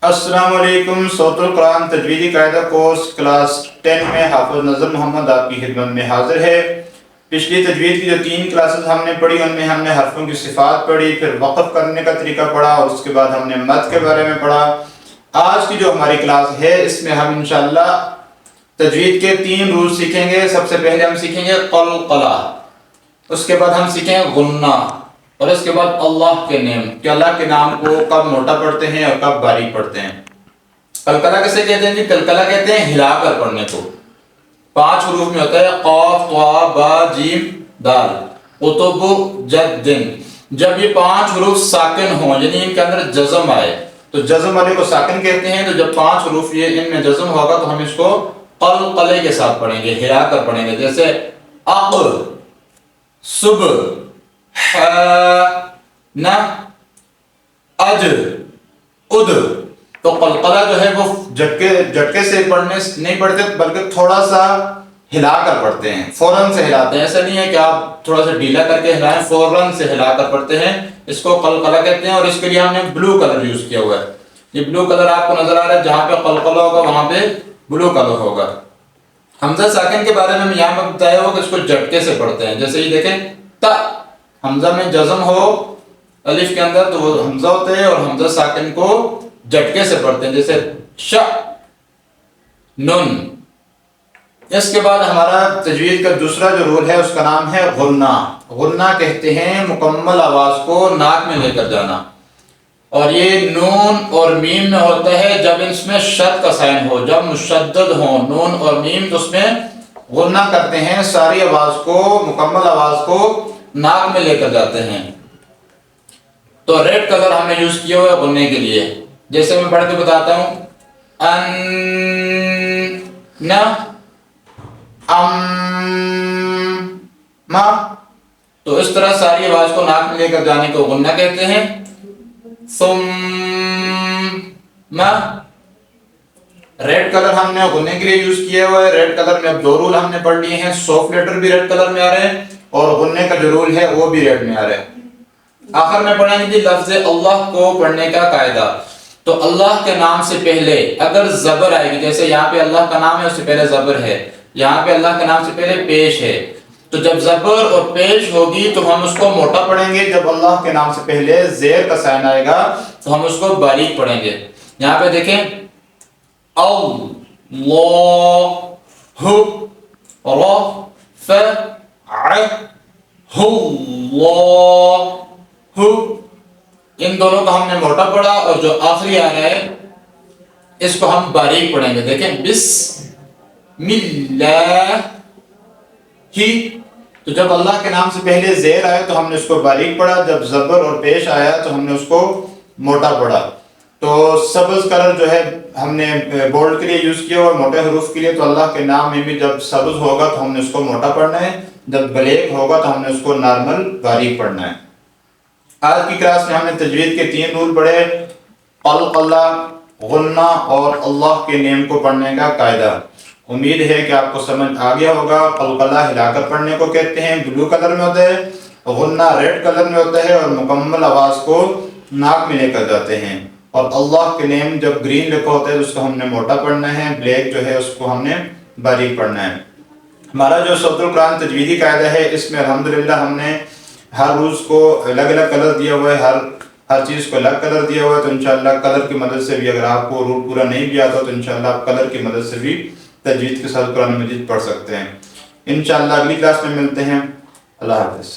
السلام علیکم۔ صوت القرآن تجویدی قاعدہ کورس کلاس 10 میں حافظ نظر محمد آپ کی خدمت میں حاضر ہے۔ پچھلی تجوید کی جو 3 کلاسز ہم نے پڑھی ان میں ہم نے حرفوں کی صفات پڑھی، پھر وقف کرنے کا طریقہ پڑھا اور اس کے بعد ہم نے مد کے بارے میں پڑھا۔ آج کی جو ہماری کلاس ہے اس میں ہم انشاءاللہ تجوید کے 3 رول سیکھیں گے۔ سب سے پہلے ہم سیکھیں گے قلقلہ، اس کے بعد ہم سیکھیں گے غنہ، اور اس کے بعد اللہ کے نیم کہ اللہ کے نام کو کب موٹا پڑھتے ہیں اور کب باریک پڑھتے ہیں۔ قلقلہ کیسے کہتے ہیں جی؟ قلقلہ کہتے ہیں ہلا کر پڑھنے کو۔ 5 حروف میں ہوتا ہے قاف طا با جیم دال قطب جد دن۔ جب یہ 5 حروف ساکن ہوں یعنی ان کے اندر جزم آئے تو جزم والے کو ساکن کہتے ہیں۔ تو جب 5 حروف یہ ان میں جزم ہوگا تو ہم اس کو قلقلے کے ساتھ پڑھیں گے، ہلا کر پڑھیں گے، جیسے اق صب ح ن اج اد۔ تو قلقلہ جو ہے وہ جھٹکے سے پڑھنے نہیں پڑھتے بلکہ تھوڑا سا ہلا کر پڑھتے ہیں، فوراً سے ہلاتے ہیں۔ ایسا نہیں ہے کہ آپ تھوڑا سا ڈھیلا کر کے ہلائیں، فوراً سے ہلا کر پڑھتے ہیں، اس کو قلقلہ کہتے ہیں۔ اور اس کے لیے ہم نے بلو کلر یوز کیا ہوا ہے۔ یہ بلو کلر آپ کو نظر آ رہا ہے، جہاں پہ قلقلہ ہوگا وہاں پہ بلو کلر ہوگا۔ حمزہ ساکن کے بارے میں ہم یہاں پر بتایا ہوا کہ اس کو جھٹکے سے پڑھتے ہیں، جیسے یہ دیکھیں تا، حمزہ میں جزم ہو الف کے اندر تو وہ حمزہ ہوتے ہیں، اور حمزہ ساکن کو جھٹکے سے پڑھتے ہیں، جیسے ش نون۔ اس کے بعد ہمارا تجوید کا دوسرا جو رول ہے اس کا نام ہے غنہ۔ غنہ کہتے ہیں مکمل آواز کو ناک میں لے کر جانا، اور یہ نون اور میم میں ہوتا ہے جب اس میں شد کا سائن ہو، جب مشدد ہو نون اور میم تو اس میں غنہ کرتے ہیں، ساری آواز کو، مکمل آواز کو ناک میں لے کر جاتے ہیں۔ تو ریڈ کلر ہم نے یوز کیا ہوا ہے غننے کے لیے، جیسے میں پڑھ کے بتاتا ہوں ان ن ام ما۔ تو اس طرح ساری آواز کو ناک میں لے کر جانے کو غنہ کہتے ہیں۔ ثم ریڈ کلر ہم نے غننے کے لیے یوز کیا ہوا ہے۔ ریڈ کلر میں اب 2 رول ہم نے پڑھ لیے ہیں، سافٹ لیٹر بھی ریڈ کلر میں آ رہے ہیں اور غننے کا جو رول ہے وہ بھی ریڈ میں آ رہا ہے۔ آخر میں پڑھیں گے لفظ اللہ کو پڑھنے کا قاعدہ۔ تو اللہ کے نام سے پہلے اگر زبر آئے گی، جیسے یہاں پہ اللہ کا نام ہے اس سے پہلے زبر ہے، یہاں پہ اللہ کے نام سے پہلے پیش ہے، تو جب زبر اور پیش ہوگی تو ہم اس کو موٹا پڑھیں گے۔ جب اللہ کے نام سے پہلے زیر کا سائن آئے گا تو ہم اس کو باریک پڑھیں گے۔ یہاں پہ دیکھیں اللہ اللہ، ان دونوں کو ہم نے موٹا پڑھا، اور جو آخری آ رہا ہے اس کو ہم باریک پڑھیں گے۔ دیکھیں بسم اللہ ہی، تو جب اللہ کے نام سے پہلے زیر آئے تو ہم نے اس کو باریک پڑھا، جب زبر اور پیش آیا تو ہم نے اس کو موٹا پڑھا۔ تو سبز کلر جو ہے ہم نے بولڈ کے لیے یوز کیا اور موٹے حروف کے لیے، تو اللہ کے نام میں بھی جب سبز ہوگا تو ہم نے اس کو موٹا پڑھنا ہے، جب بلیک ہوگا تو ہم نے اس کو نارمل باریک پڑھنا ہے۔ آج کی کلاس میں ہم نے تجوید کے 3 رول پڑھے، قلقلہ، غنہ اور اللہ کے نیم کو پڑھنے کا قاعدہ۔ امید ہے کہ آپ کو سمجھ آ گیا ہوگا۔ قلقلہ ہلا کر پڑھنے کو کہتے ہیں، بلو کلر میں ہوتا ہے، غنہ ریڈ کلر میں ہوتا ہے اور مکمل آواز کو ناک میں لے کر جاتے ہیں، اور اللہ کے نیم جب گرین لکھا ہوتا ہے تو اس کو ہم نے موٹا پڑھنا ہے، بلیک جو ہے اس کو ہم نے باریک پڑھنا ہے۔ ہمارا جو صوت القرآن تجویدی قاعدہ ہے اس میں الحمدللہ ہم نے ہر روز کو الگ الگ کلر دیا ہوا ہے، ہر چیز کو الگ کلر دیا ہوا ہے۔ تو انشاءاللہ کلر کی مدد سے بھی، اگر آپ کو رول پورا نہیں بھی آتا تو انشاءاللہ آپ کلر کی مدد سے بھی تجوید کے ساتھ قرآن مجید پڑھ سکتے ہیں۔ انشاءاللہ اگلی کلاس میں ملتے ہیں۔ اللہ حافظ۔